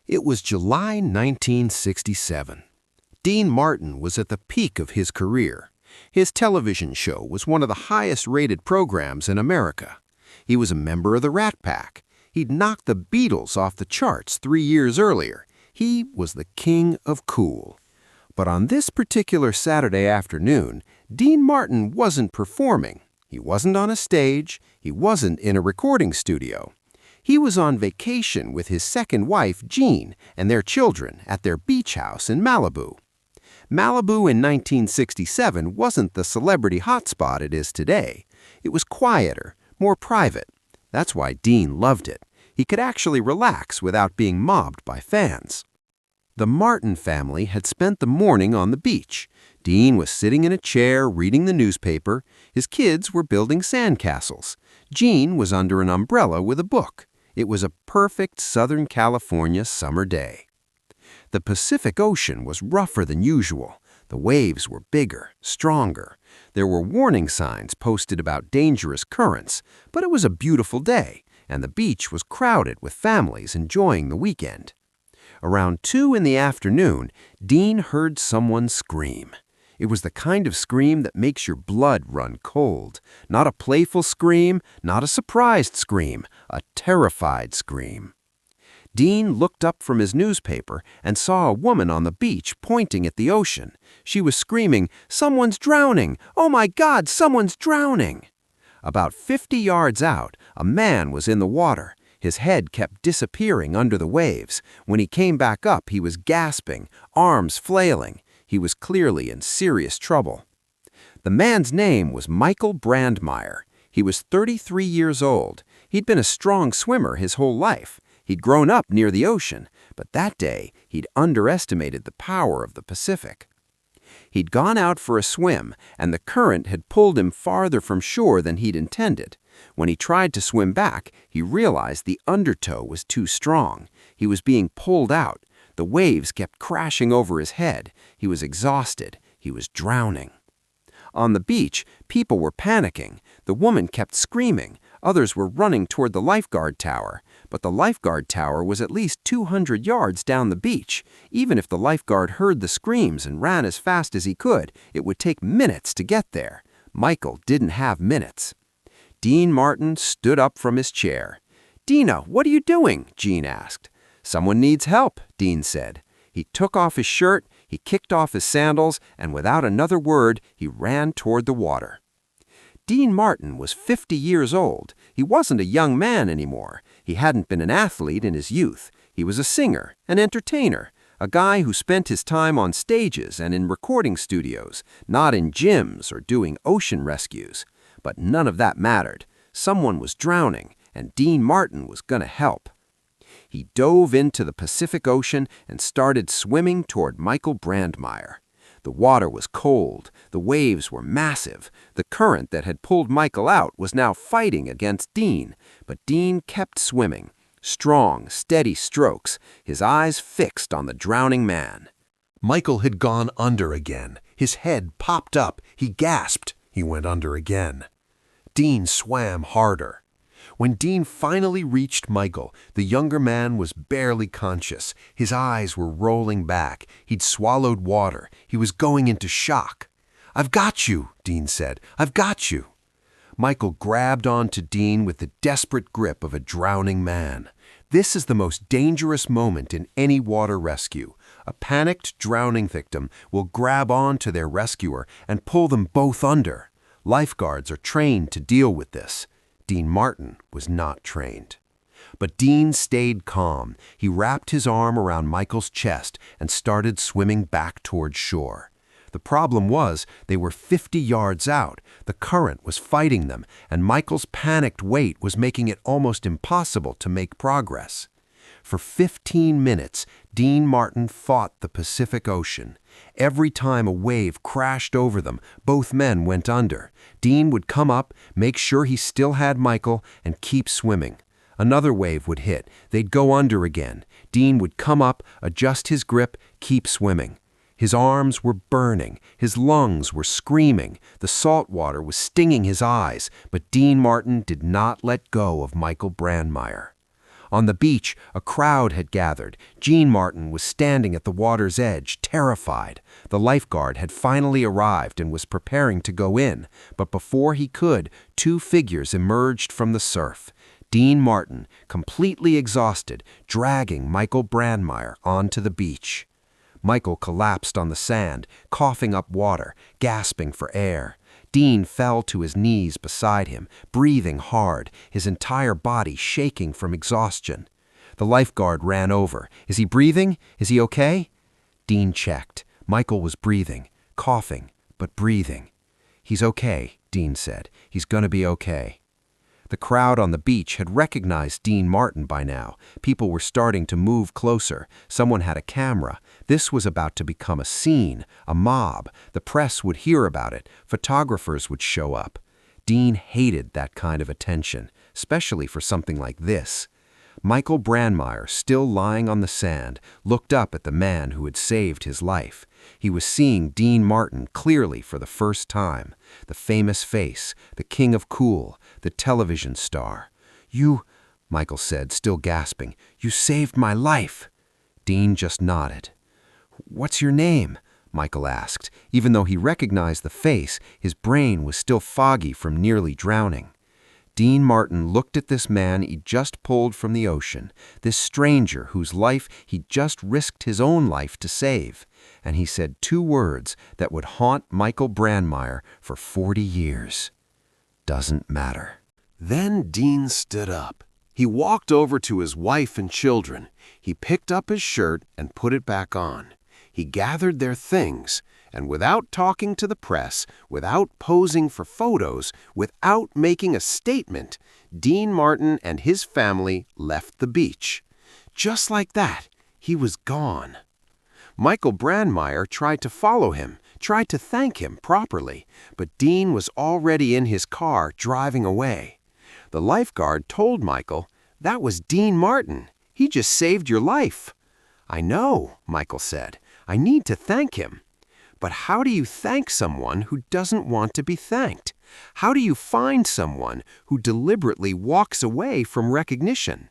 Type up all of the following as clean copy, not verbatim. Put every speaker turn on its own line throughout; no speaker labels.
It was July 1967. Dean Martin was at the peak of his career. His television show was one of the highest-rated programs in America. He was a member of the Rat Pack. He'd knocked the Beatles off the charts 3 years earlier. He was the king of cool. But on this particular Saturday afternoon, Dean Martin wasn't performing. He wasn't on a stage. He wasn't in a recording studio. He was on vacation with his second wife, Jean, and their children at their beach house in Malibu. Malibu in 1967 wasn't the celebrity hotspot it is today. It was quieter, more private. That's why Dean loved it. He could actually relax without being mobbed by fans. The Martin family had spent the morning on the beach. Dean was sitting in a chair reading the newspaper. His kids were building sandcastles. Jean was under an umbrella with a book. It was a perfect Southern California summer day. The Pacific Ocean was rougher than usual. The waves were bigger, stronger. There were warning signs posted about dangerous currents, but it was a beautiful day, and the beach was crowded with families enjoying the weekend. Around 2 in the afternoon, Dean heard someone scream. It was the kind of scream that makes your blood run cold. Not a playful scream, not a surprised scream, a terrified scream. Dean looked up from his newspaper and saw a woman on the beach pointing at the ocean. She was screaming, "Someone's drowning! Oh my God, someone's drowning!" About 50 yards out, a man was in the water. His head kept disappearing under the waves. When he came back up, he was gasping, arms flailing. He was clearly in serious trouble. The man's name was Michael Brandmeier. He was 33 years old. He'd been a strong swimmer his whole life. He'd grown up near the ocean, but that day he'd underestimated the power of the Pacific. He'd gone out for a swim, and the current had pulled him farther from shore than he'd intended. When he tried to swim back, he realized the undertow was too strong. He was being pulled out. The waves kept crashing over his head. He was exhausted. He was drowning. On the beach, people were panicking. The woman kept screaming. Others were running toward the lifeguard tower. But the lifeguard tower was at least 200 yards down the beach. Even if the lifeguard heard the screams and ran as fast as he could, it would take minutes to get there. Michael didn't have minutes. Dean Martin stood up from his chair. "Dina, what are you doing?" Jean asked. "Someone needs help," Dean said. He took off his shirt, he kicked off his sandals, and without another word, he ran toward the water. Dean Martin was 50 years old. He wasn't a young man anymore. He hadn't been an athlete in his youth. He was a singer, an entertainer, a guy who spent his time on stages and in recording studios, not in gyms or doing ocean rescues. But none of that mattered. Someone was drowning, and Dean Martin was going to help. He dove into the Pacific Ocean and started swimming toward Michael Brandmeier. The water was cold. The waves were massive. The current that had pulled Michael out was now fighting against Dean, but Dean kept swimming. Strong, steady strokes, his eyes fixed on the drowning man.
Michael had gone under again. His head popped up. He gasped. He went under again. Dean swam harder. When Dean finally reached Michael, the younger man was barely conscious. His eyes were rolling back. He'd swallowed water. He was going into shock. "I've got you," Dean said. "I've got you." Michael grabbed onto Dean with the desperate grip of a drowning man. This is the most dangerous moment in any water rescue. A panicked drowning victim will grab onto their rescuer and pull them both under. Lifeguards are trained to deal with this. Dean Martin was not trained. But Dean stayed calm. He wrapped his arm around Michael's chest and started swimming back toward shore. The problem was they were 50 yards out. The current was fighting them, and Michael's panicked weight was making it almost impossible to make progress. For 15 minutes, Dean Martin fought the Pacific Ocean. Every time a wave crashed over them, both men went under. Dean would come up, make sure he still had Michael, and keep swimming. Another wave would hit. They'd go under again. Dean would come up, adjust his grip, keep swimming. His arms were burning. His lungs were screaming. The salt water was stinging his eyes, but Dean Martin did not let go of Michael Brandmeier.
On the beach, a crowd had gathered. Dean Martin was standing at the water's edge, terrified. The lifeguard had finally arrived and was preparing to go in, but before he could, two figures emerged from the surf. Dean Martin, completely exhausted, dragging Michael Brandmeier onto the beach. Michael collapsed on the sand, coughing up water, gasping for air. Dean fell to his knees beside him, breathing hard, his entire body shaking from exhaustion. The lifeguard ran over. "Is he breathing? Is he okay?" Dean checked. Michael was breathing, coughing, but breathing. "He's okay," Dean said. "He's gonna be okay." The crowd on the beach had recognized Dean Martin by now. People were starting to move closer. Someone had a camera. This was about to become a scene, a mob. The press would hear about it. Photographers would show up. Dean hated that kind of attention, especially for something like this. Michael Brandmeier, still lying on the sand, looked up at the man who had saved his life. He was seeing Dean Martin clearly for the first time. The famous face, the king of cool, the television star. "You," Michael said, still gasping, "you saved my life." Dean just nodded. "What's your name?" Michael asked. Even though he recognized the face, his brain was still foggy from nearly drowning. Dean Martin looked at this man he'd just pulled from the ocean, this stranger whose life he'd just risked his own life to save, and he said two words that would haunt Michael Brandmeier for 40 years. "Doesn't matter."
Then Dean stood up. He walked over to his wife and children. He picked up his shirt and put it back on. He gathered their things, and without talking to the press, without posing for photos, without making a statement, Dean Martin and his family left the beach. Just like that, he was gone. Michael Brandmeier tried to follow him, tried to thank him properly, but Dean was already in his car driving away. The lifeguard told Michael, "That was Dean Martin. He just saved your life." "I know," Michael said. "I need to thank him." But how do you thank someone who doesn't want to be thanked? How do you find someone who deliberately walks away from recognition?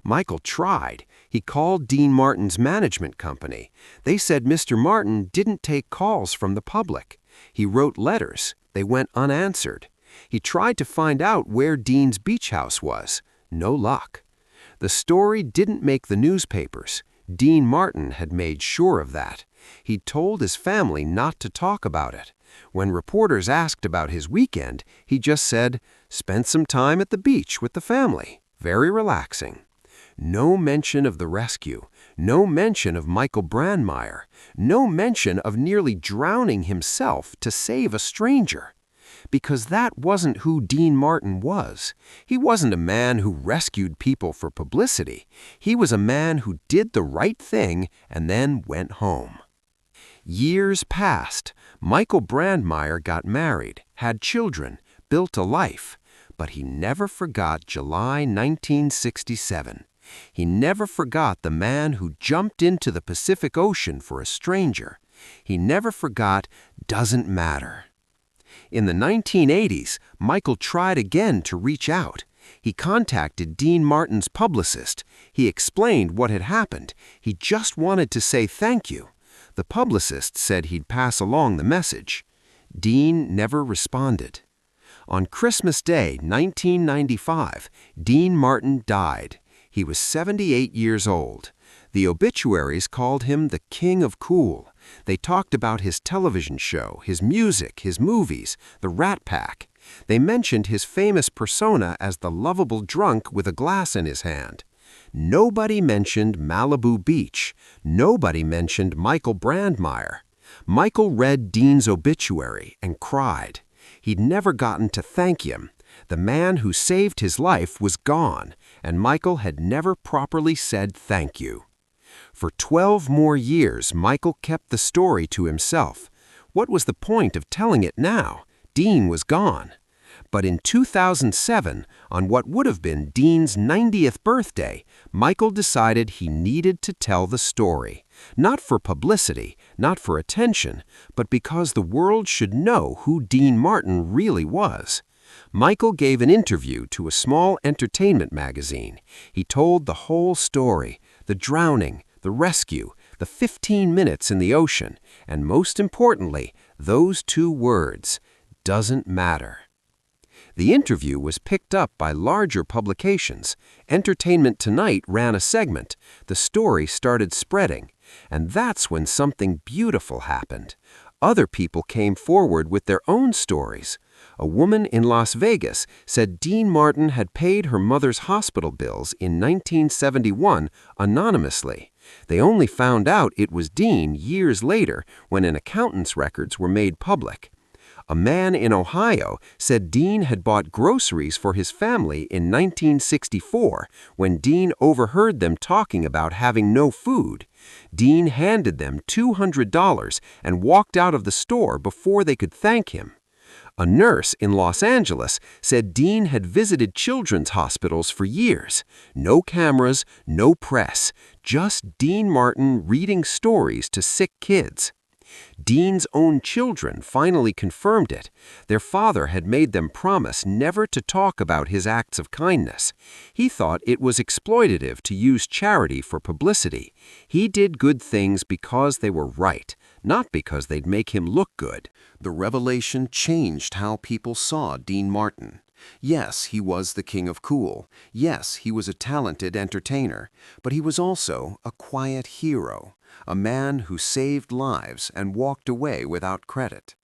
Michael tried. He called Dean Martin's management company. They said Mr. Martin didn't take calls from the public. He wrote letters. They went unanswered. He tried to find out where Dean's beach house was. No luck. The story didn't make the newspapers. Dean Martin had made sure of that. He'd told his family not to talk about it. When reporters asked about his weekend, he just said, "Spent some time at the beach with the family. Very relaxing." No mention of the rescue. No mention of Michael Brandmeier. No mention of nearly drowning himself to save a stranger. Because that wasn't who Dean Martin was. He wasn't a man who rescued people for publicity. He was a man who did the right thing and then went home. Years passed. Michael Brandmeier got married, had children, built a life, but he never forgot July 1967. He never forgot the man who jumped into the Pacific Ocean for a stranger. He never forgot "doesn't matter." In the 1980s, Michael tried again to reach out. He contacted Dean Martin's publicist. He explained what had happened. He just wanted to say thank you. The publicist said he'd pass along the message. Dean never responded. On Christmas Day, 1995, Dean Martin died. He was 78 years old. The obituaries called him the King of Cool. They talked about his television show, his music, his movies, the Rat Pack. They mentioned his famous persona as the lovable drunk with a glass in his hand. Nobody mentioned Malibu Beach. Nobody mentioned Michael Brandmeier. Michael read Dean's obituary and cried. He'd never gotten to thank him. The man who saved his life was gone, and Michael had never properly said thank you. For 12 more years, Michael kept the story to himself. What was the point of telling it now? Dean was gone. But in 2007, on what would have been Dean's 90th birthday, Michael decided he needed to tell the story. Not for publicity, not for attention, but because the world should know who Dean Martin really was.
Michael gave an interview to a small entertainment magazine. He told the whole story, the drowning, the rescue, the 15 minutes in the ocean, and most importantly, those two words, doesn't matter. The interview was picked up by larger publications. Entertainment Tonight ran a segment. The story started spreading. And that's when something beautiful happened. Other people came forward with their own stories. A woman in Las Vegas said Dean Martin had paid her mother's hospital bills in 1971 anonymously. They only found out it was Dean years later when an accountant's records were made public. A man in Ohio said Dean had bought groceries for his family in 1964 when Dean overheard them talking about having no food. Dean handed them $200 and walked out of the store before they could thank him. A nurse in Los Angeles said Dean had visited children's hospitals for years. No cameras, no press, just Dean Martin reading stories to sick kids. Dean's own children finally confirmed it. Their father had made them promise never to talk about his acts of kindness. He thought it was exploitative to use charity for publicity. He did good things because they were right, not because they'd make him look good. The revelation changed how people saw Dean Martin. Yes, he was the king of cool. Yes, he was a talented entertainer. But he was also a quiet hero, a man who saved lives and walked away without credit.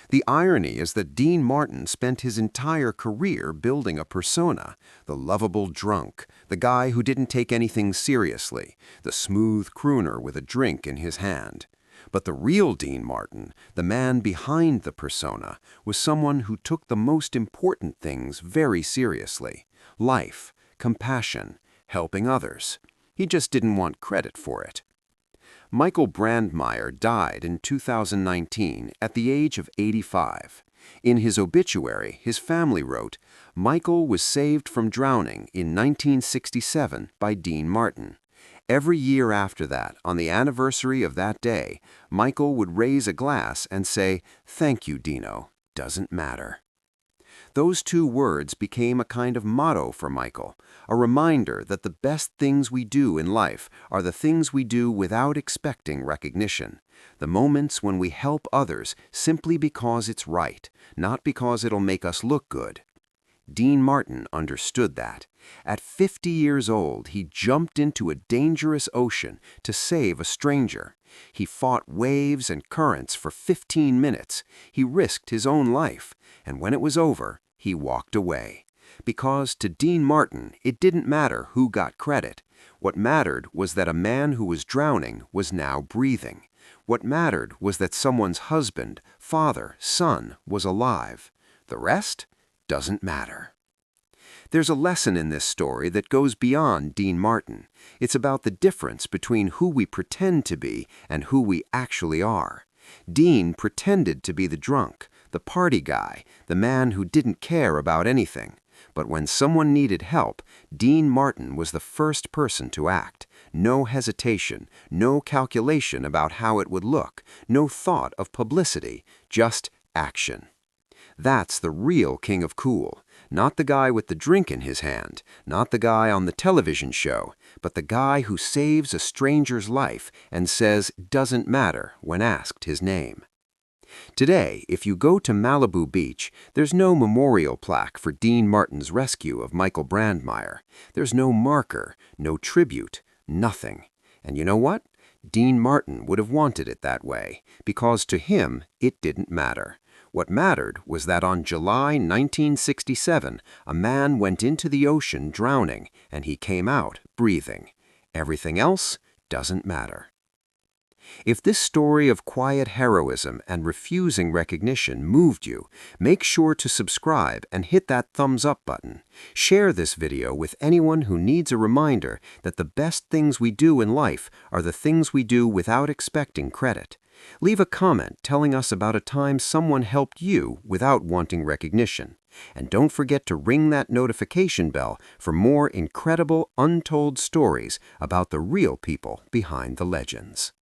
The irony is that Dean Martin spent his entire career building a persona, the lovable drunk, the guy who didn't take anything seriously, the smooth crooner with a drink in his hand. But the real Dean Martin, the man behind the persona, was someone who took the most important things very seriously: life, compassion, helping others. He just didn't want credit for it. Michael Brandmeier died in 2019 at the age of 85. In his obituary, his family wrote, "Michael was saved from drowning in 1967 by Dean Martin." Every year after that, on the anniversary of that day, Michael would raise a glass and say, "Thank you, Dino. Doesn't matter." Those two words became a kind of motto for Michael, a reminder that the best things we do in life are the things we do without expecting recognition, the moments when we help others simply because it's right, not because it'll make us look good. Dean Martin understood that. At 50 years old, he jumped into a dangerous ocean to save a stranger. He fought waves and currents for 15 minutes. He risked his own life, and when it was over, he walked away. Because to Dean Martin, it didn't matter who got credit. What mattered was that a man who was drowning was now breathing. What mattered was that someone's husband, father, son was alive. The rest doesn't matter. There's a lesson in this story that goes beyond Dean Martin. It's about the difference between who we pretend to be and who we actually are. Dean pretended to be the drunk, the party guy, the man who didn't care about anything. But when someone needed help, Dean Martin was the first person to act. No hesitation, no calculation about how it would look, no thought of publicity, just action. That's the real king of cool. Not the guy with the drink in his hand, not the guy on the television show, but the guy who saves a stranger's life and says doesn't matter when asked his name. Today, if you go to Malibu Beach, there's no memorial plaque for Dean Martin's rescue of Michael Brandmeier. There's no marker, no tribute, nothing. And you know what? Dean Martin would have wanted it that way, because to him, it didn't matter. What mattered was that on July 1967, a man went into the ocean drowning, and he came out breathing. Everything else doesn't matter. If this story of quiet heroism and refusing recognition moved you, make sure to subscribe and hit that thumbs up button. Share this video with anyone who needs a reminder that the best things we do in life are the things we do without expecting credit. Leave a comment telling us about a time someone helped you without wanting recognition. And don't forget to ring that notification bell for more incredible, untold stories about the real people behind the legends.